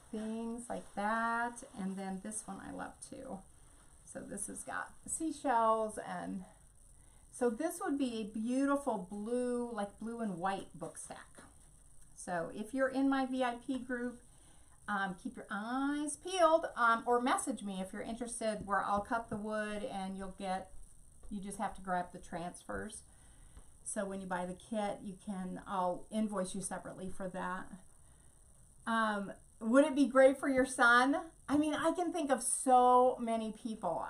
things like that. And then this one I love too. So this has got seashells, and so this would be a beautiful blue, like blue and white book stack. So if you're in my VIP group, keep your eyes peeled, or message me if you're interested, where I'll cut the wood and you just have to grab the transfers. So when you buy the kit, I'll invoice you separately for that. Would it be great for your son? I mean, I can think of so many people.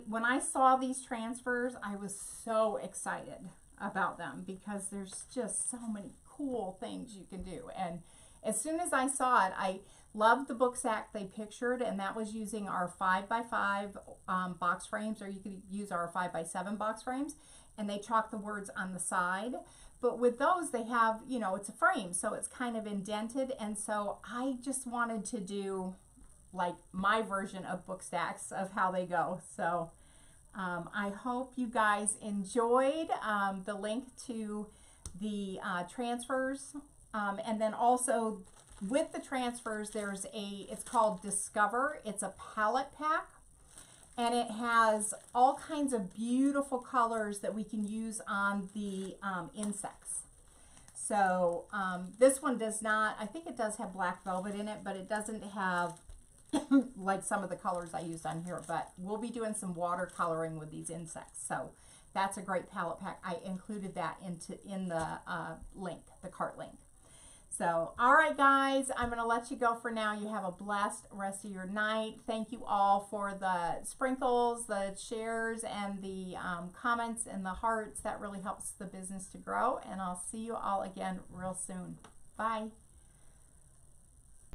When I saw these transfers, I was so excited about them, because there's just so many cool things you can do. And as soon as I saw it, I loved the book stack they pictured, and that was using our 5x5 box frames, or you could use our 5x7 box frames. And they chalk the words on the side. But with those, they have, it's a frame, so it's kind of indented. And so I just wanted to do like my version of book stacks of how they go. So I hope you guys enjoyed the link to the transfers. And then also with the transfers, it's called Discover. It's a palette pack. And it has all kinds of beautiful colors that we can use on the insects. So this one does not, I think it does have black velvet in it, but it doesn't have like some of the colors I used on here. But we'll be doing some watercoloring with these insects. So that's a great palette pack. I included that in the link, the cart link. So, all right, guys, I'm going to let you go for now. You have a blessed rest of your night. Thank you all for the sprinkles, the shares, and the comments and the hearts. That really helps the business to grow. And I'll see you all again real soon. Bye.